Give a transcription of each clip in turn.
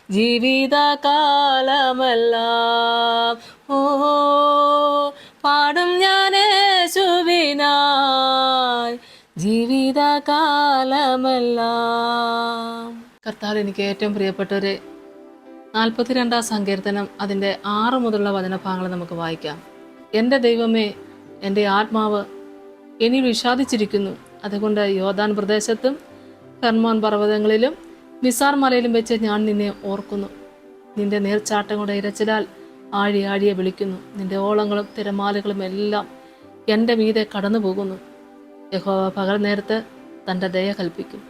ജീവിതകാലമെല്ലാം. ഓ പാടും ഞാൻ യേശുവിനായി ജീവിതകാലമെല്ലാം. കർത്താവ് എനിക്ക് ഏറ്റവും പ്രിയപ്പെട്ടവരെ, 42 സങ്കീർത്തനം അതിൻ്റെ 6 മുതലുള്ള വചനഭാഗങ്ങൾ നമുക്ക് വായിക്കാം. എൻ്റെ ദൈവമേ, എൻ്റെ ആത്മാവ് ഇനി വിഷാദിച്ചിരിക്കുന്നു. അതുകൊണ്ട് യോർദാൻ പ്രദേശത്തും ഹെർമോൻ പർവ്വതങ്ങളിലും മിസാർ മലയിലും വെച്ച് ഞാൻ നിന്നെ ഓർക്കുന്നു. നിന്റെ നീർച്ചാട്ടങ്ങളുടെ ഇരച്ചിലാൽ ആഴി ആഴിയെ വിളിക്കുന്നു. നിന്റെ ഓളങ്ങളും തിരമാലകളും എല്ലാം എൻ്റെ മീതെ കടന്നു പോകുന്നു. യഹോവ പകൽ നേരത്ത് തൻ്റെ ദയ കൽപ്പിക്കും.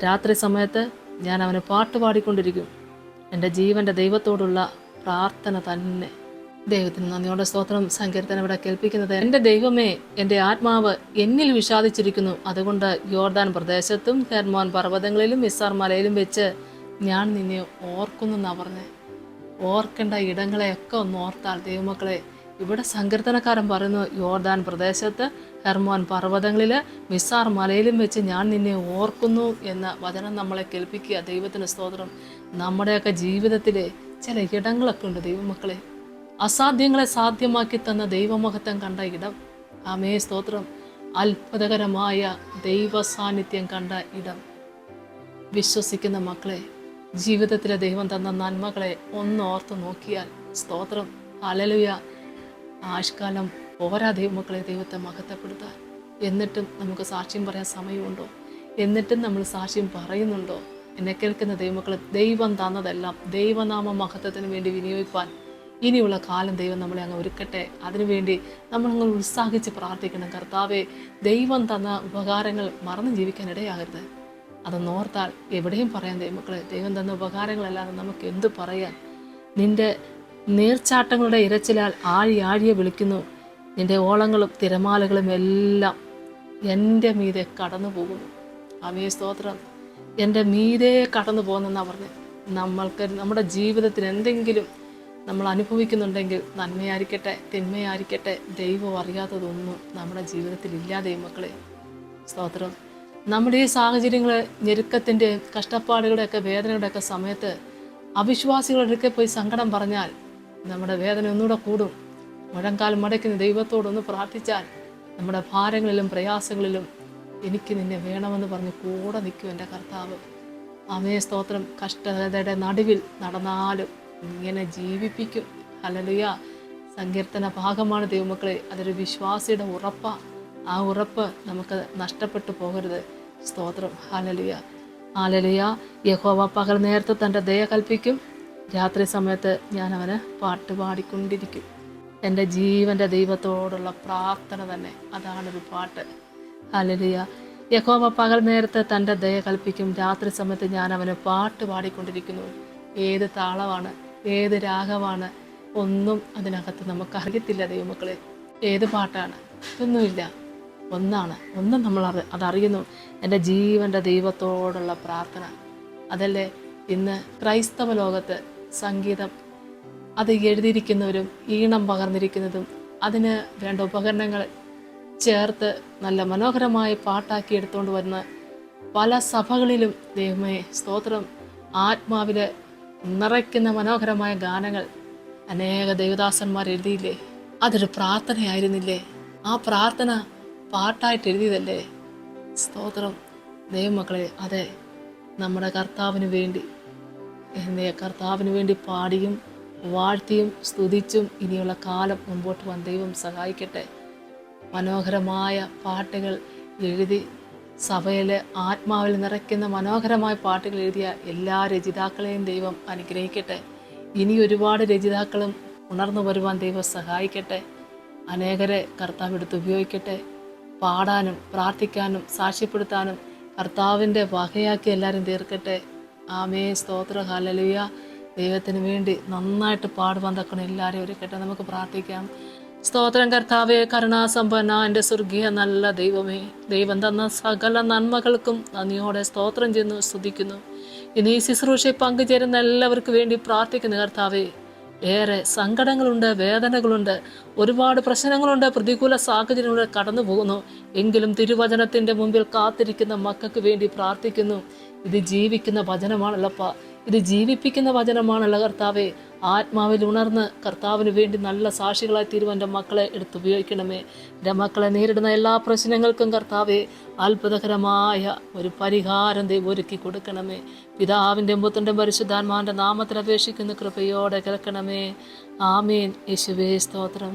രാത്രി സമയത്ത് ഞാൻ അവന് പാട്ടുപാടിക്കൊണ്ടിരിക്കും. എൻ്റെ ജീവൻ്റെ ദൈവത്തോടുള്ള പ്രാർത്ഥന തന്നെ. ദൈവത്തിന് നന്ദിയോടെ സ്തോത്രം. സങ്കീർത്തനം ഇവിടെ കേൾപ്പിക്കുന്നത്, എൻ്റെ ദൈവമേ, എൻ്റെ ആത്മാവ് എന്നിൽ വിഷാദിച്ചിരിക്കുന്നു. അതുകൊണ്ട് യോർദാൻ പ്രദേശത്തും ഹെർമോൻ പർവ്വതങ്ങളിലും മിസാർ മലയിലും വെച്ച് ഞാൻ നിന്നെ ഓർക്കുന്നു എന്നാ പറഞ്ഞേ. ഓർക്കേണ്ട ഇടങ്ങളെയൊക്കെ ഒന്ന് ഓർത്താൽ ദൈവമക്കളെ, ഇവിടെ സങ്കീർത്തനക്കാരൻ പറയുന്നു, യോർദാൻ പ്രദേശത്ത് ഹെർമോൻ പർവ്വതങ്ങളിൽ മിസാർ മലയിലും വെച്ച് ഞാൻ നിന്നെ ഓർക്കുന്നു എന്ന വചനം നമ്മളെ കേൾപ്പിക്കുക. ദൈവത്തിന് സ്തോത്രം. നമ്മുടെയൊക്കെ ജീവിതത്തിലെ ചില ഇടങ്ങളൊക്കെ ഉണ്ട് ദൈവമക്കളെ, അസാധ്യങ്ങളെ സാധ്യമാക്കി തന്ന ദൈവമഹത്വം കണ്ട ഇടം. ആമേ സ്തോത്രം. അത്ഭുതകരമായ ദൈവ സാന്നിധ്യം കണ്ട ഇടം. വിശ്വസിക്കുന്ന മക്കളെ, ജീവിതത്തിലെ ദൈവം തന്ന നന്മകളെ ഒന്ന് ഓർത്ത് നോക്കിയാൽ സ്തോത്രം. ഹല്ലേലൂയ. ആഷ്കാലം പോരാ ദൈവമക്കളെ ദൈവത്തെ മഹത്വപ്പെടുത്താൻ. എന്നിട്ടും നമുക്ക് സാക്ഷ്യം പറയാൻ സമയമുണ്ടോ? എന്നിട്ടും നമ്മൾ സാക്ഷ്യം പറയുന്നുണ്ടോ? എന്നെ കേൾക്കുന്ന ദൈവമക്കളെ, ദൈവം തന്നതെല്ലാം ദൈവനാമ മഹത്വത്തിന് വേണ്ടി വിനിയോഗിക്കാൻ ഇനിയുള്ള കാലം ദൈവം നമ്മളെ അങ്ങ് ഒരുക്കട്ടെ. അതിനുവേണ്ടി നമ്മളങ്ങ് ഉത്സാഹിച്ച് പ്രാർത്ഥിക്കണം. കർത്താവെ, ദൈവം തന്ന ഉപകാരങ്ങൾ മറന്നു ജീവിക്കാൻ ഇടയാകരുത്. അതൊന്നോർത്താൽ എവിടെയും പറയാൻ ദൈവമക്കളെ, ദൈവം തന്ന ഉപകാരങ്ങളല്ലാതെ നമുക്ക് എന്ത് പറയാൻ? നിന്റെ നീർച്ചാട്ടങ്ങളുടെ ഇരച്ചിലാൽ ആഴി ആഴിയെ വിളിക്കുന്നു. നിന്റെ ഓളങ്ങളും തിരമാലകളും എല്ലാം എൻ്റെ മീതെ കടന്നു പോകുന്നു. ആമേ സ്തോത്രം. എൻ്റെ മീതെ കടന്നു പോകുന്നെന്നാണ് പറഞ്ഞത്. നമ്മൾക്ക് നമ്മുടെ ജീവിതത്തിൽ എന്തെങ്കിലും നമ്മൾ അനുഭവിക്കുന്നുണ്ടെങ്കിൽ, നന്മയായിരിക്കട്ടെ തിന്മയായിരിക്കട്ടെ, ദൈവം അറിയാത്തതൊന്നും നമ്മുടെ ജീവിതത്തിൽ ഇല്ല ദൈവമക്കളെ. സ്തോത്രം. നമ്മുടെ ഈ സാഹചര്യങ്ങൾ, ഞെരുക്കത്തിൻ്റെയും കഷ്ടപ്പാടുകളുടെയൊക്കെ വേദനയുടെയൊക്കെ സമയത്ത് അവിശ്വാസികളൊക്കെ പോയി സങ്കടം പറഞ്ഞാൽ നമ്മുടെ വേദന ഒന്നുകൂടെ കൂടും. മുഴങ്കാലം മടക്കുന്ന ദൈവത്തോടൊന്ന് പ്രാർത്ഥിച്ചാൽ നമ്മുടെ ഭാരങ്ങളിലും പ്രയാസങ്ങളിലും എനിക്ക് നിന്നെ വേണമെന്ന് പറഞ്ഞ് കൂടെ നിൽക്കും എൻ്റെ കർത്താവ്. ആമേ സ്തോത്രം. കഷ്ടതയുടെ നടുവിൽ നടന്നാലും ഇങ്ങനെ ജീവിപ്പിക്കും. ഹല്ലേലൂയ. സങ്കീർത്തന ഭാഗമാണ് ദൈവമക്കളെ. അതൊരു വിശ്വാസിയുടെ ഉറപ്പാണ്. ആ ഉറപ്പ് നമുക്ക് നഷ്ടപ്പെട്ടു പോകരുത്. സ്തോത്രം. ഹല്ലേലൂയ. ഹല്ലേലൂയ. യഹോവ പകൽ നേരത്തെ തൻ്റെ ദയ കൽപ്പിക്കും. രാത്രി സമയത്ത് ഞാൻ അവന് പാട്ടുപാടിക്കൊണ്ടിരിക്കും. എൻ്റെ ജീവൻ്റെ ദൈവത്തോടുള്ള പ്രാർത്ഥന തന്നെ അതാണൊരു പാട്ട്. ഹല്ലേലൂയ. യഹോവ പകൽ നേരത്തെ തൻ്റെ ദയ കൽപ്പിക്കും. രാത്രി സമയത്ത് ഞാൻ അവന് പാട്ട് പാടിക്കൊണ്ടിരിക്കുന്നു. ഏത് താളമാണ്, ഏത് രാഗമാണ്, ഒന്നും അതിനകത്ത് നമുക്ക് അറിയത്തില്ല ദൈവമക്കളെ. ഏത് പാട്ടാണ്, ഇതൊന്നുമില്ല. ഒന്നും നമ്മൾ അതറിയുന്നു. എൻ്റെ ജീവൻ്റെ ദൈവത്തോടുള്ള പ്രാർത്ഥന. അതല്ലേ ഇന്ന് ക്രൈസ്തവ ലോകത്ത് സംഗീതം അത് എഴുതിയിരിക്കുന്നവരും ഈണം പകർന്നിരിക്കുന്നതും അതിന് വേണ്ട ഉപകരണങ്ങൾ ചേർത്ത് നല്ല മനോഹരമായ പാട്ടാക്കി എടുത്തുകൊണ്ട് വരുന്ന പല സഭകളിലും ദൈവമേ സ്തോത്രം, ആത്മാവിൽ നിറയ്ക്കുന്ന മനോഹരമായ ഗാനങ്ങൾ അനേക ദൈവദാസന്മാർ എഴുതിയില്ലേ? അതൊരു പ്രാർത്ഥനയായിരുന്നില്ലേ? ആ പ്രാർത്ഥന പാട്ടായിട്ട് എഴുതിയതല്ലേ? സ്തോത്രം. ദൈവമക്കളെ, അതെ, നമ്മുടെ കർത്താവിന് വേണ്ടി പാടിയും വാഴ്ത്തിയും സ്തുതിച്ചും ഇനിയുള്ള കാലം മുമ്പോട്ട് പോകാൻ ദൈവം സഹായിക്കട്ടെ. മനോഹരമായ പാട്ടുകൾ എഴുതി സഭയിൽ ആത്മാവിൽ നിറയ്ക്കുന്ന മനോഹരമായ പാട്ടുകൾ എഴുതിയ എല്ലാ രചയിതാക്കളെയും ദൈവം അനുഗ്രഹിക്കട്ടെ. ഇനി ഒരുപാട് രചയിതാക്കളും ഉണർന്നു വരുവാൻ ദൈവം സഹായിക്കട്ടെ. അനേകരെ കർത്താവ് എടുത്ത് ഉപയോഗിക്കട്ടെ. പാടാനും പ്രാർത്ഥിക്കാനും സാക്ഷ്യപ്പെടുത്താനും കർത്താവിൻ്റെ വകയാക്കി എല്ലാവരും തീർക്കട്ടെ. ആമേ സ്തോത്ര. ഹല്ലേലൂയ. ദൈവത്തിന് വേണ്ടി നന്നായിട്ട് പാടുവാൻ തക്കണം എല്ലാവരെയും ഒരുക്കട്ടെ. നമുക്ക് പ്രാർത്ഥിക്കാം. സ്തോത്രം കർത്താവേ, കരുണാസമ്പന്ന എൻ്റെ സ്വർഗീയ നല്ല ദൈവമേ, ദൈവം തന്ന സകല നന്മകൾക്കും നന്ദിയോടെ സ്തോത്രം ചെയ്യുന്നു, സ്തുതിക്കുന്നു. ഇനി ഈ ശുശ്രൂഷയിൽ പങ്കുചേരുന്ന എല്ലാവർക്കും വേണ്ടി പ്രാർത്ഥിക്കുന്നു കർത്താവേ. ഏറെ സങ്കടങ്ങളുണ്ട്, വേദനകളുണ്ട്, ഒരുപാട് പ്രശ്നങ്ങളുണ്ട്, പ്രതികൂല സാഹചര്യങ്ങളുടെ കടന്നു പോകുന്നു. എങ്കിലും തിരുവചനത്തിൻ്റെ മുമ്പിൽ കാത്തിരിക്കുന്ന മക്കൾക്ക് വേണ്ടി പ്രാർത്ഥിക്കുന്നു. ഇത് ജീവിക്കുന്ന വചനമാണല്ലപ്പ. ഇത് ജീവിപ്പിക്കുന്ന വചനമാണല്ലോ കർത്താവെ. ആത്മാവിൽ ഉണർന്ന് കർത്താവിന് വേണ്ടി നല്ല സാക്ഷികളായി തീരുവാൻ എൻ്റെ മക്കളെ എടുത്തുപയോഗിക്കണമേ. എൻ്റെ മക്കളെ നേരിടുന്ന എല്ലാ പ്രശ്നങ്ങൾക്കും കർത്താവെ അത്ഭുതകരമായ ഒരു പരിഹാരം ദൈവം ഒരുക്കി കൊടുക്കണമേ. പിതാവിൻ്റെ പുത്രൻ്റെ പരിശുദ്ധാത്മാവിൻ്റെ നാമത്തിൽ അപേക്ഷിക്കുന്ന കൃപയോടെ കേൾക്കണമേ. ആമേൻ. യേശുവേ സ്തോത്രം.